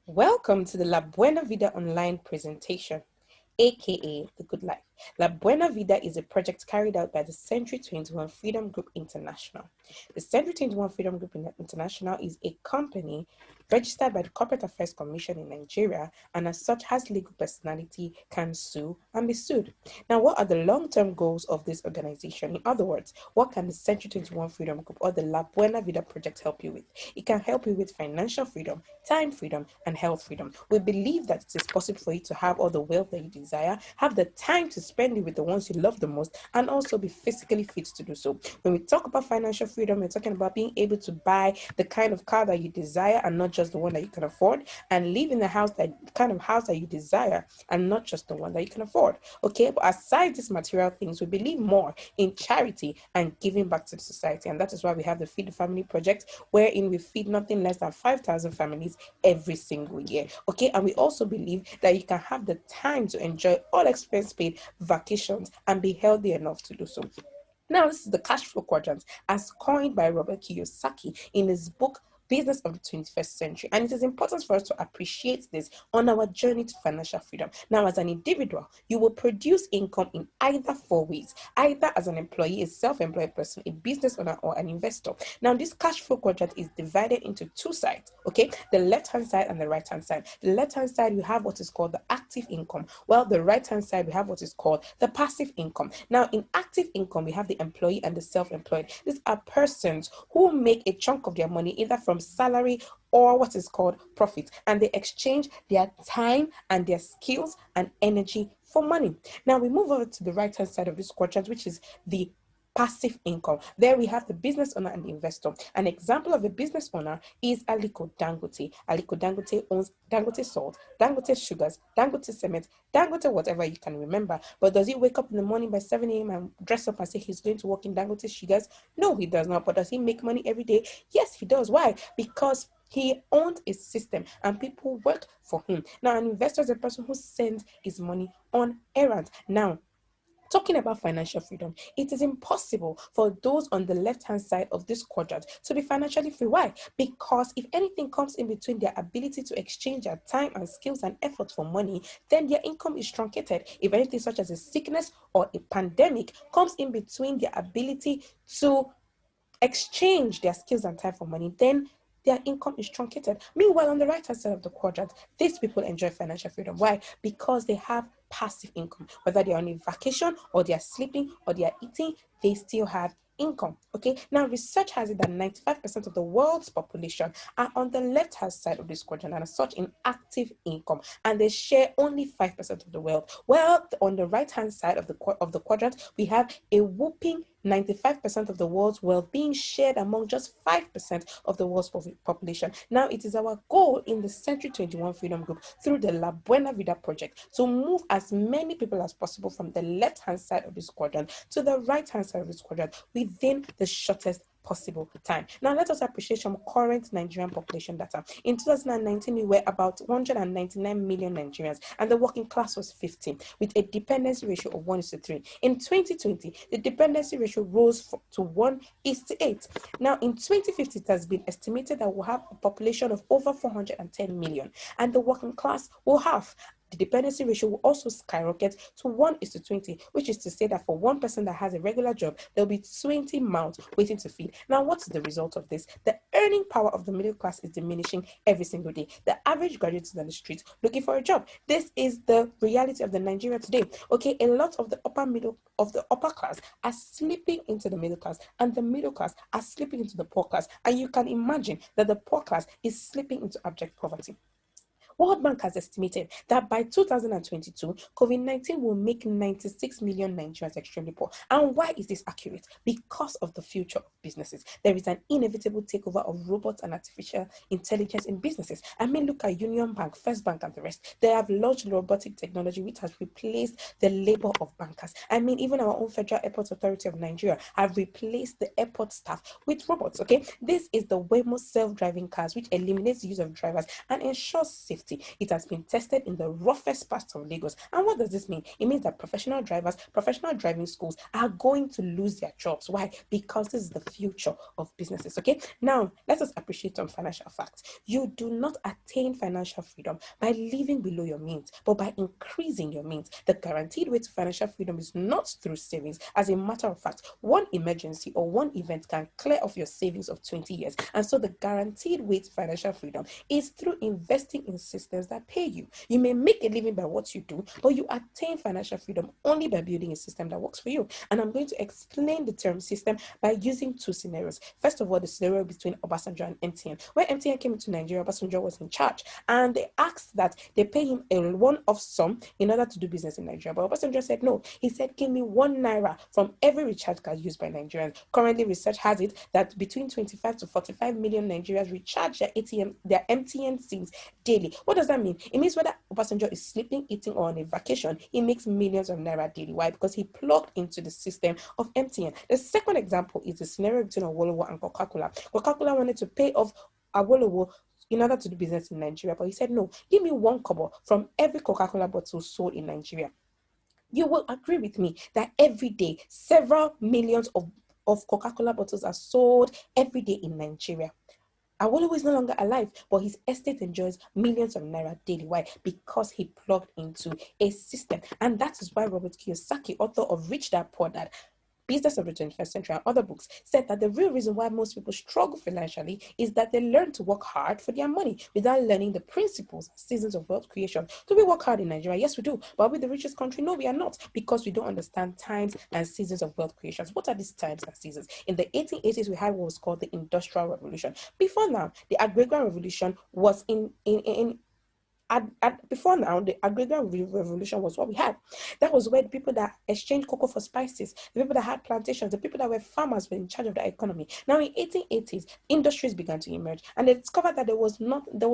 Welcome to the La Buena Vida online presentation, aka The Good Life. La Buena Vida is a project carried out by the Century 21 Freedom Group International. The Century 21 Freedom Group International is a company registered by the Corporate Affairs Commission in Nigeria and as such has legal personality, can sue and be sued. Now, what are the long-term goals of this organization? In other words, what can the Century 21 Freedom Group or the La Buena Vida project help you with? It can help you with financial freedom, time freedom, and health freedom. We believe that it is possible for you to have all the wealth that you desire, have the time to spend it with the ones you love the most, and also be physically fit to do so. When we talk about financial freedom, we're talking about being able to buy the kind of car that you desire and not just the one that you can afford, and live in the kind of house that you desire and not just the one that you can afford. Okay, but aside these material things, we believe more in charity and giving back to the society, and that is why we have the Feed the Family project, wherein we feed nothing less than 5,000 families every single year. Okay, and we also believe that you can have the time to enjoy all expense paid vacations and be healthy enough to do so. Now, this is the cash flow quadrant as coined by Robert Kiyosaki in his book Business of the 21st Century. And it is important for us to appreciate this on our journey to financial freedom. Now, as an individual, you will produce income in either four ways, either as an employee, a self-employed person, a business owner, or an investor. Now, this cash flow quadrant is divided into two sides, okay? The left-hand side and the right-hand side. The left-hand side, we have what is called the active income, while the right-hand side, we have what is called the passive income. Now, in active income, we have the employee and the self-employed. These are persons who make a chunk of their money either from salary or what is called profit, and they exchange their time and their skills and energy for money. Now we move over to the right hand side of this quadrant, which is the passive income. There we have the business owner and the investor. An example of a business owner is Aliko Dangote. Aliko Dangote owns Dangote Salt, Dangote Sugars, Dangote Cement, Dangote whatever you can remember. But does he wake up in the morning by 7 a.m. and dress up and say he's going to work in Dangote Sugars? No, he does not. But does he make money every day? Yes, he does. Why? Because he owns a system and people work for him. Now, an investor is a person who sends his money on errands. Now, talking about financial freedom, it is impossible for those on the left-hand side of this quadrant to be financially free. Why? Because if anything comes in between their ability to exchange their time and skills and effort for money, then their income is truncated. If anything such as a sickness or a pandemic comes in between their ability to exchange their skills and time for money, then their income is truncated. Meanwhile, on the right hand side of the quadrant, these people enjoy financial freedom. Why? Because they have passive income. Whether they're on a vacation or they're sleeping or they're eating, they still have income. Okay, now research has it that 95% of the world's population are on the left hand side of this quadrant and as such in active income, and they share only 5% of the wealth. Well, on the right hand side of the quadrant, we have a whooping 95% of the world's wealth being shared among just 5% of the world's population. Now, it is our goal in the Century 21 Freedom Group through the La Buena Vida project to move as many people as possible from the left-hand side of this quadrant to the right-hand side of this quadrant within the shortest possible time. Now, let us appreciate some current Nigerian population data. In 2019, we were about 199 million Nigerians, and the working class was 50, with a dependency ratio of 1:3. In 2020, the dependency ratio rose to 1:8. Now, in 2050, it has been estimated that we'll have a population of over 410 million, and the working class will have. The dependency ratio will also skyrocket to 1:20, which is to say that for one person that has a regular job, there'll be 20 mouths waiting to feed. Now, what's the result of this? The earning power of the middle class is diminishing every single day. The average graduate is on the street looking for a job. This is the reality of the Nigeria today. Okay, a lot of the upper class are slipping into the middle class, and the middle class are slipping into the poor class. And you can imagine that the poor class is slipping into abject poverty. World Bank has estimated that by 2022, COVID-19 will make 96 million Nigerians extremely poor. And why is this accurate? Because of the future of businesses. There is an inevitable takeover of robots and artificial intelligence in businesses. I mean, look at Union Bank, First Bank, and the rest. They have launched robotic technology which has replaced the labor of bankers. I mean, even our own Federal Airport Authority of Nigeria have replaced the airport staff with robots. Okay, this is the Waymo self-driving cars, which eliminates the use of drivers and ensures safety. reality. It has been tested in the roughest parts of Lagos. And what does this mean? It means that professional drivers, professional driving schools are going to lose their jobs. Why? Because this is the future of businesses. Okay, now let us appreciate some financial facts. You do not attain financial freedom by living below your means, but by increasing your means. The guaranteed way to financial freedom is not through savings. As a matter of fact, one emergency or one event can clear off your savings of 20 years. And so the guaranteed way to financial freedom is through investing in systems that pay you. You may make a living by what you do, but you attain financial freedom only by building a system that works for you. And I'm going to explain the term system by using two scenarios. First of all, the scenario between Obasanjo and MTN. When MTN came into Nigeria, Obasanjo was in charge, and they asked that they pay him a one-off sum in order to do business in Nigeria. But Obasanjo said no. He said, give me 1 naira from every recharge card used by Nigerians. Currently, research has it that between 25 to 45 million Nigerians recharge their MTN SIMs daily. What does that mean? It means whether Obasanjo is sleeping, eating, or on a vacation, he makes millions of naira daily. Why? Because he plugged into the system of MTN. The second example is the scenario between Awolowo and Coca-Cola. Coca-Cola wanted to pay off Awolowo in order to do business in Nigeria, but he said, no, give me 1 kobo from every Coca-Cola bottle sold in Nigeria. You will agree with me that every day, several millions of Coca-Cola bottles are sold every day in Nigeria. Awolowo is no longer alive, but his estate enjoys millions of naira daily. Why? Because he plugged into a system. And that is why Robert Kiyosaki, author of Rich Dad Poor Dad, Business of the 21st Century, and other books, said that the real reason why most people struggle financially is that they learn to work hard for their money without learning the principles and seasons of wealth creation. Do we work hard in Nigeria? Yes, we do. But are we the richest country? No, we are not, because we don't understand times and seasons of wealth creation. What are these times and seasons? In the 1880s, we had what was called the Industrial Revolution. Before now, the Agrarian Revolution was before now, the agrarian revolution was what we had. That was where the people that exchanged cocoa for spices, the people that had plantations, the people that were farmers were in charge of the economy. Now in 1880s, industries began to emerge, and they discovered that there was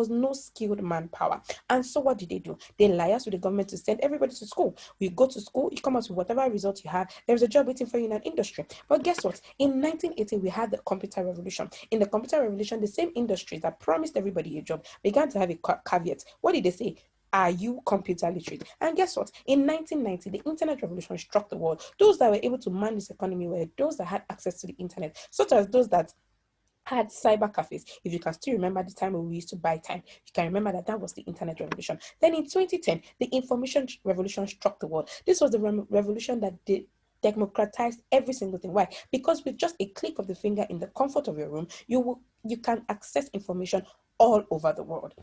no skilled manpower. And so what did? They liaised with the government to send everybody to school. You go to school, you come out with whatever result you have, there's a job waiting for you in an industry. But guess what? In 1980, we had the computer revolution. In the computer revolution, the same industries that promised everybody a job began to have a caveat. What did they say? Are you computer literate? And guess what? In 1990, the internet revolution struck the world. Those that were able to man this economy were those that had access to the internet, such as those that had cyber cafes. If you can still remember the time when we used to buy time, you can remember that was the internet revolution. Then in 2010, the information revolution struck the world. This was the revolution that democratized every single thing. Why? Because with just a click of the finger in the comfort of your room, you can access information all over the world.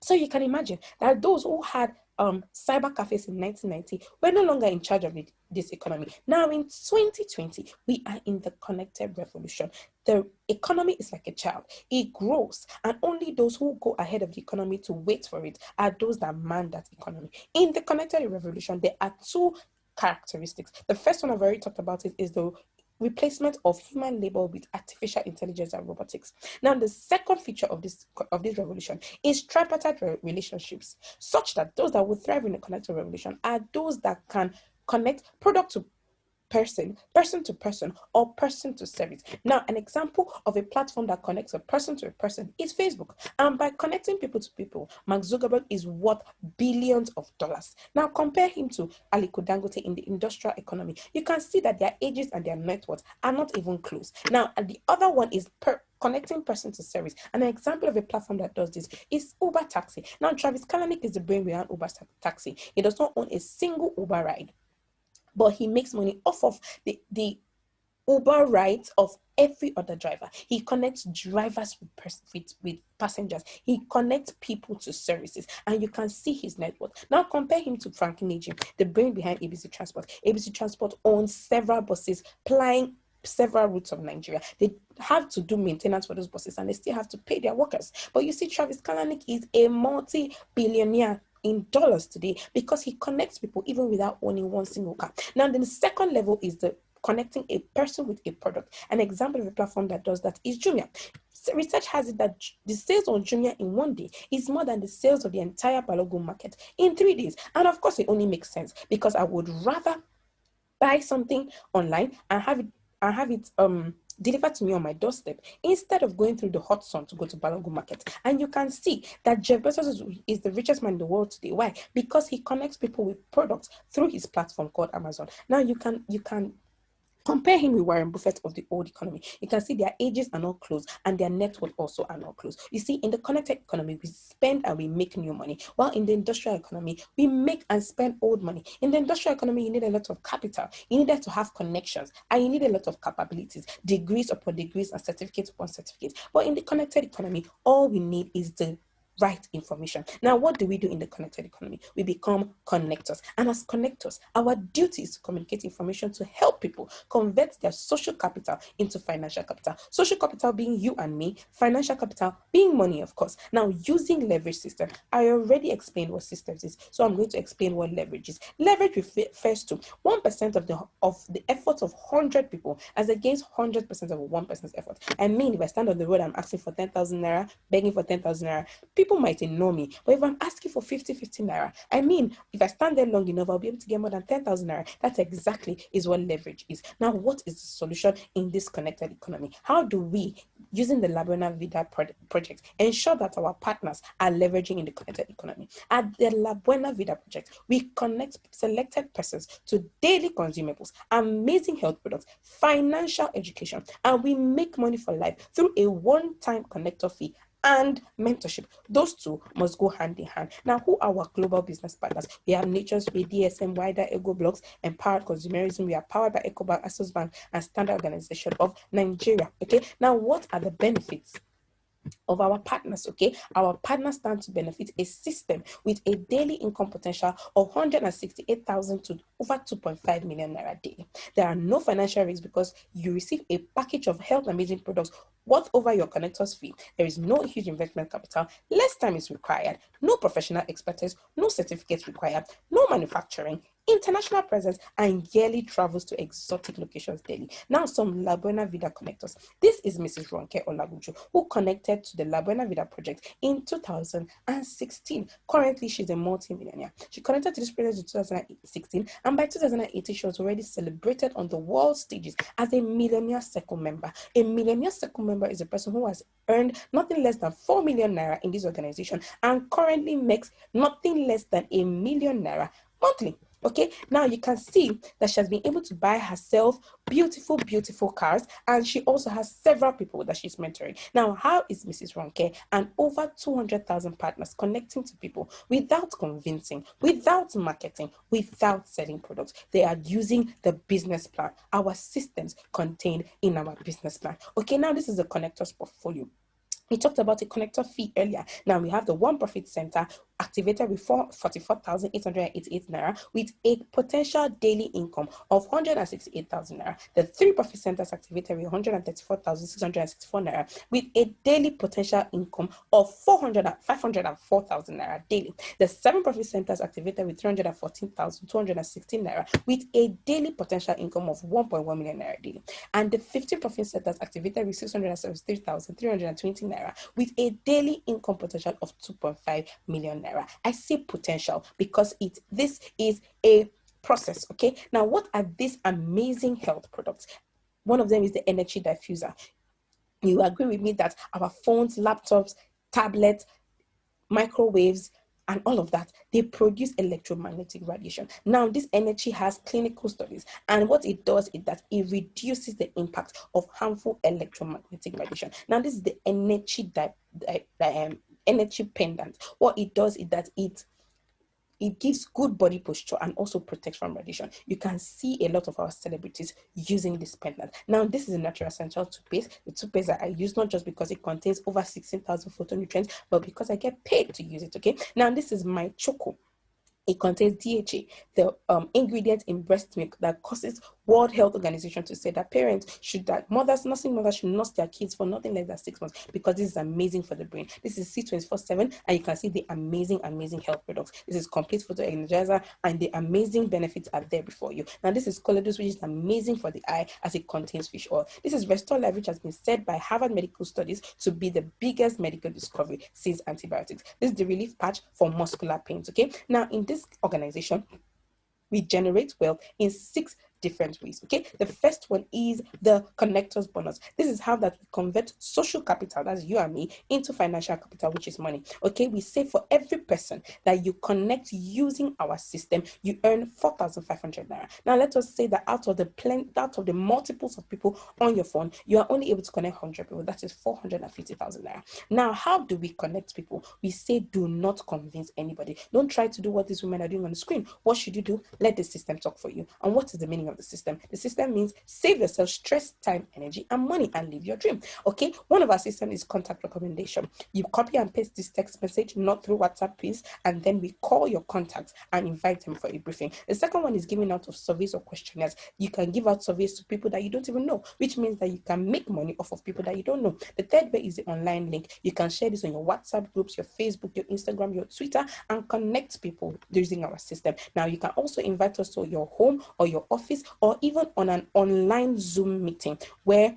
So you can imagine that those who had cyber cafes in 1990 were no longer in charge of this economy. Now in 2020, we are in the connected revolution. The economy is like a child. It grows, and only those who go ahead of the economy to wait for it are those that man that economy. In the connected revolution, there are two characteristics. The first one I've already talked about is the replacement of human labor with artificial intelligence and robotics. Now, the second feature of this revolution is tripartite relationships, such that those that will thrive in the connected revolution are those that can connect product to person, person to person, or person to service. Now, an example of a platform that connects a person to a person is Facebook. And by connecting people to people, Mark Zuckerberg is worth billions of dollars. Now, compare him to Aliko Dangote in the industrial economy. You can see that their ages and their net worth are not even close. Now, and the other one is connecting person to service. And an example of a platform that does this is Uber Taxi. Now, Travis Kalanick is the brain behind Uber Taxi. He does not own a single Uber ride, but he makes money off of the Uber rides of every other driver. He connects drivers with passengers. He connects people to services, and you can see his network. Now compare him to Frankie Najim, the brain behind ABC Transport. ABC Transport owns several buses plying several routes of Nigeria. They have to do maintenance for those buses, and they still have to pay their workers. But you see, Travis Kalanick is a multi-billionaire in dollars today because he connects people even without owning one single car. Now, the second level is the connecting a person with a product. An example of a platform that does that is Jumia. Research has it that the sales on Jumia in one day is more than the sales of the entire Balogun market in 3 days. And of course, it only makes sense because I would rather buy something online and have it delivered to me on my doorstep instead of going through the hot sun to go to Balogun Market. And you can see that Jeff Bezos is the richest man in the world today. Why? Because he connects people with products through his platform called Amazon. Now you can compare him with Warren Buffett of the old economy. You can see their ages are not close and their net worth also are not close. You see, in the connected economy, we spend and we make new money, while in the industrial economy, we make and spend old money. In the industrial economy, you need a lot of capital, you needed to have connections, and you need a lot of capabilities, degrees upon degrees and certificates upon certificates. But in the connected economy, all we need is the right information. Now, what do we do in the connected economy? We become connectors. And as connectors, our duty is to communicate information to help people convert their social capital into financial capital. Social capital being you and me, financial capital being money, of course. Now, using leverage system, I already explained what systems is, so I'm going to explain what leverage is. Leverage refers to 1% of the effort of 100 people as against 100% of 1%'s effort. I mean, if I stand on the road, I'm asking for 10,000 naira, begging for 10,000 naira, people might ignore me. But if I'm asking for 50 naira, I mean, if I stand there long enough, I'll be able to get more than 10,000 naira. That exactly is what leverage is. Now, what is the solution in this connected economy? How do we, using the Buena Vida project, ensure that our partners are leveraging in the connected economy? At the Buena Vida project, we connect selected persons to daily consumables, amazing health products, financial education, and we make money for life through a one-time connector fee and mentorship. Those two must go hand in hand. Now, who are our global business partners? We have Nature's Way, DSM, Wider, Ego Blocks, Empowered Consumerism. We are powered by EcoBank, Access Bank, and Standard Organization of Nigeria. Okay, now what are the benefits of our partners? Okay, our partners stand to benefit a system with a daily income potential of 168,000 to over 2.5 million naira daily. There are no financial risks because you receive a package of health amazing products worth over your connector's fee. There is no huge investment capital, less time is required, no professional expertise, no certificates required, no manufacturing, international presence, and yearly travels to exotic locations daily. Now, some La Buena Vida connectors. This is Mrs. Ronke Olaguju, who connected to the La Buena Vida project in 2016. Currently, she's a multi-millionaire. She connected to this project in 2016, and by 2018, she was already celebrated on the world stages as a millionaire circle member. A millionaire circle member is a person who has earned nothing less than 4 million naira in this organization and currently makes nothing less than 1 million naira monthly. Okay, now you can see that she has been able to buy herself beautiful cars, and she also has several people that she's mentoring. Now, how is Mrs. Ronke and over 200,000 partners connecting to people without convincing, without marketing, without selling products? They are using the business plan, our systems contained in our business plan. Okay, now this is the connectors portfolio. We talked about a connector fee earlier. Now we have the one profit center activated with 44,888 naira with a potential daily income of 168,000 naira. The three profit centers activated with 134,664 naira with a daily potential income of 504,000 naira daily. The seven profit centers activated with 314,216 naira with a daily potential income of 1.1 million naira daily. And the 15 profit centers activated with 673,320 naira with a daily income potential of 2.5 million naira. I say potential because this is a process. Okay, now what are these amazing health products? One of them is the energy diffuser. You agree with me that our phones, laptops, tablets, microwaves, and all of that, they produce electromagnetic radiation. Now, this energy has clinical studies, and what it does is that it reduces the impact of harmful electromagnetic radiation. Now, this is the energy energy pendant. What it does is that it gives good body posture and also protects from radiation. You can see a lot of our celebrities using this pendant. Now, this is a natural essential toothpaste. The toothpaste that I use, not just because it contains over 16,000 phytonutrients, but because I get paid to use it. Okay. Now, this is my choco. It contains DHA, the ingredient in breast milk that causes World Health Organization to say that nursing mothers should nurse their kids for nothing less than 6 months because this is amazing for the brain. This is C24/7, and you can see the amazing health products. This is complete photo energizer, and the amazing benefits are there before you. Now, this is Coledus, which is amazing for the eye as it contains fish oil. This is Restore Life, which has been said by Harvard Medical Studies to be the biggest medical discovery since antibiotics. This is the relief patch for muscular pains. Okay, now in this organization, we generate wealth in 6 different ways. Okay, the first one is the connectors bonus. This is how that we convert social capital, that's you and me, into financial capital, which is money. Okay, we say for every person that you connect using our system, you earn 4,500 naira. Now let us say that out of the multiples of people on your phone, you are only able to connect 100 people. That is 450,000 naira. Now, how do we connect people? We say do not convince anybody. Don't try to do what these women are doing on the screen. What should you do? Let the system talk for you. And what is the meaning of the system? The system means save yourself stress, time, energy, and money, and live your dream. Okay, one of our systems is contact recommendation. You copy and paste this text message, not through WhatsApp, please, and then we call your contacts and invite them for a briefing. The second one is giving out of surveys or questionnaires. You can give out surveys to people that you don't even know, which means that you can make money off of people that you don't know. The third way is the online link. You can share this on your WhatsApp groups, your Facebook, your Instagram, your Twitter, and connect people using our system. Now, you can also invite us to your home or your office, or even on an online Zoom meeting where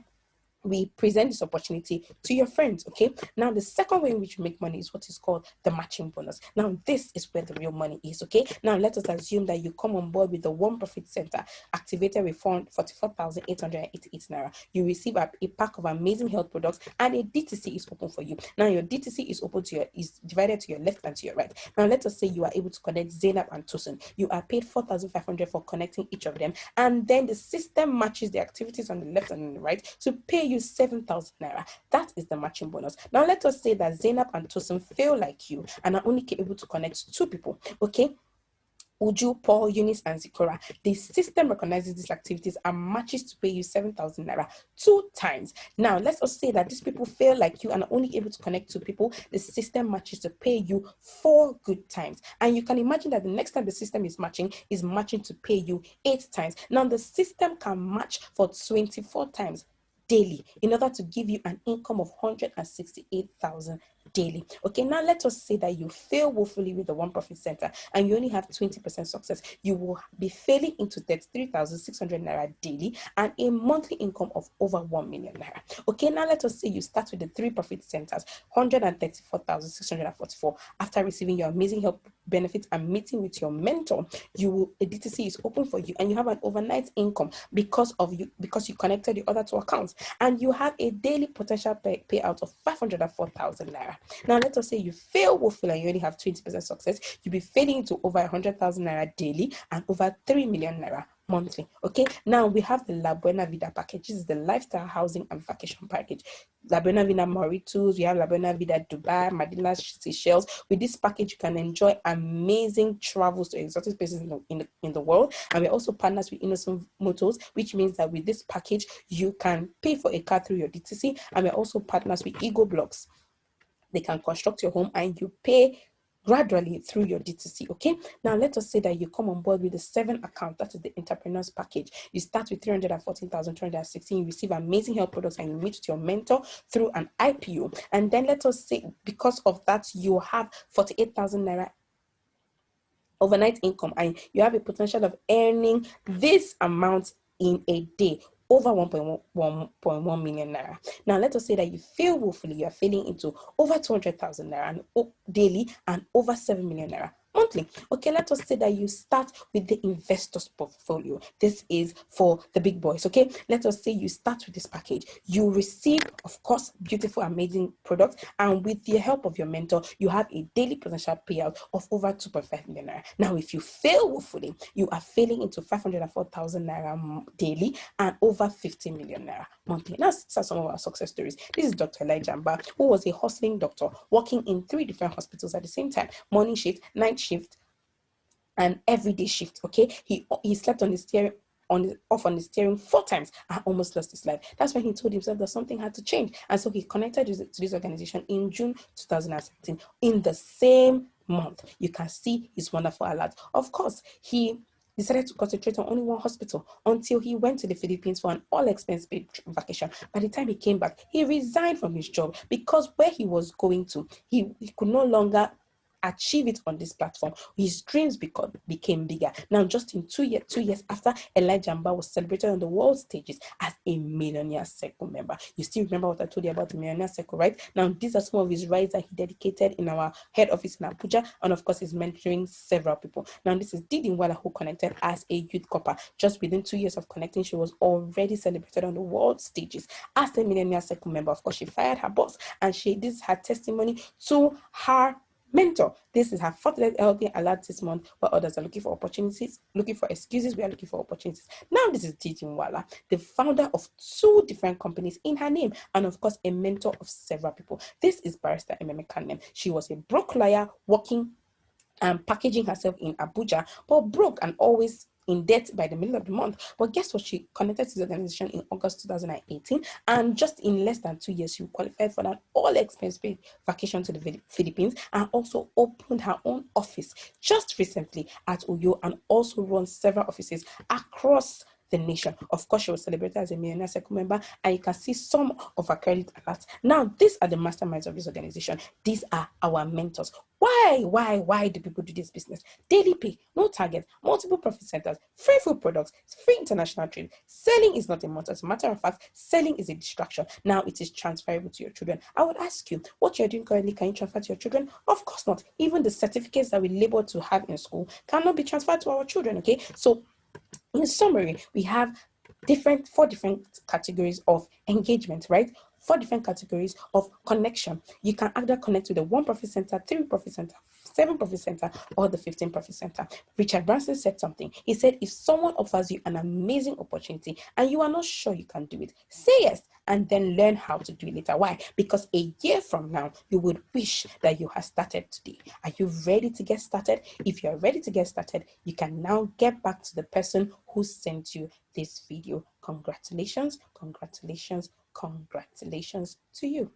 we present this opportunity to your friends. Okay, now the second way in which we make money is what is called the matching bonus. Now this is where the real money is. Okay, now let us assume that you come on board with the One Profit Center activated with 44,888 naira. You receive a pack of amazing health products, and a DTC is open for you. Now your DTC is open to is divided to your left and to your right. Now let us say you are able to connect Zainab and Tosin. You are paid 4,500 for connecting each of them, and then the system matches the activities on the left and on the right to pay you 7,000 naira. That is the matching bonus. Now let us say that Zainab and Tosin feel like you and are only able to connect 2 people. Okay, Uju, Paul, Eunice, and Zikora. The system recognizes these activities and matches to pay you 7,000 naira 2 times. Now, let's also say that these people feel like you and are only able to connect 2 people. The system matches to pay you 4 good times. And you can imagine that the next time the system is matching to pay you 8 times. Now, the system can match for 24 times daily in order to give you an income of 168,000 daily. Okay, now let us say that you fail woefully with the One Profit Center and you only have 20% success. You will be failing into 33,600 naira daily and a monthly income of over 1 million naira. Okay, now let us say you start with the 3 profit centers, 134,644. After receiving your amazing help benefits and meeting with your mentor, a DTC is open for you and you have an overnight income because you connected the other 2 accounts, and you have a daily potential payout of 504,000 naira. Now let us say you fail woefully and you only have 20% success. You'll be failing into over 100,000 naira daily and over 3 million naira monthly. Okay, now we have the La Buena Vida package. This is the lifestyle, housing, and vacation package. La Buena Vida Mauritius, we have La Buena Vida Dubai, Madina, Seychelles. With this package, you can enjoy amazing travels to exotic places in the world. And we're also partners with Innocent Motors, which means that with this package, you can pay for a car through your DTC. And we're also partners with Ego Blocks. They can construct your home and you pay gradually through your DTC. Okay, now let us say that you come on board with the 7 account, that is the entrepreneurs package. You start with 314,216. You receive amazing health products and you meet with your mentor through an IPO. And then let us say because of that you have 48,000 naira overnight income and you have a potential of earning this amount in a day, over 1.1 million naira. Now let us say that you fail woefully, you are failing into over 200,000 naira daily and over 7 million naira monthly. Okay, let us say that you start with the investors portfolio. This is for the big boys. Okay, let us say you start with this package. You receive, of course, beautiful, amazing products, and with the help of your mentor, you have a daily potential payout of over 2.5 million naira. Now, if you fail woefully, you are failing into 504,000 naira daily and over 50 million naira monthly. Now, these are some of our success stories. This is Dr. Elijah Mba, who was a hustling doctor working in 3 different hospitals at the same time: morning shift, night shift, and everyday shift. Okay, he slept on the steering off on the steering 4 times and almost lost his life. That's when he told himself that something had to change, and so he connected to this organization in June 2017. In the same month, you can see his wonderful alert. Of course, he decided to concentrate on only one hospital until he went to the Philippines for an all-expense paid vacation. By the time he came back, he resigned from his job because where he was going to, he could no longer achieve it on this platform. His dreams became bigger. Now, just in 2 years after, Elijah Mba was celebrated on the world stages as a Millionaire Circle member. You still remember what I told you about the Millionaire Circle, right? Now, these are some of his rides that he dedicated in our head office in Abuja, and of course, he's mentoring several people. Now, this is Didi Nwala, who connected as a youth copper. Just within 2 years of connecting, she was already celebrated on the world stages as a Millionaire Circle member. Of course, she fired her boss, and this is her testimony to her mentor. This is her 40th LD alert this month, where others are looking for opportunities, looking for excuses. We are looking for opportunities. Now, this is Didi Nwala, the founder of 2 different companies in her name, and of course, a mentor of several people. This is Barrister Ememe Kanem. She was a broke lawyer working and packaging herself in Abuja, but broke and always in debt by the middle of the month. But guess what? She connected to the organization in August 2018, and just in less than 2 years, she qualified for an all-expense paid vacation to the Philippines, and also opened her own office just recently at Uyo, and also runs several offices across the nation. Of course, she was celebrated as a Millionaire Circle member, and you can see some of her credit alerts. Now, these are the masterminds of this organization. These are our mentors. Why do people do this business? Daily pay, no target, multiple profit centers, free food products, free international trade. Selling is not a must. As a matter of fact, selling is a distraction. Now, it is transferable to your children. I would ask you, what you're doing currently, can you transfer to your children? Of course not. Even the certificates that we labor to have in school cannot be transferred to our children, okay? So, in summary, we have 4 different categories of engagement, right? 4 different categories of connection. You can either connect with the 1 profit center, 3 profit center, 7 profit center, or the 15 profit center. Richard Branson said something. He said, if someone offers you an amazing opportunity and you are not sure you can do it, say yes and then learn how to do it later. Why? Because a year from now, you would wish that you had started today. Are you ready to get started? If you're ready to get started, you can now get back to the person who sent you this video. Congratulations, congratulations, congratulations to you.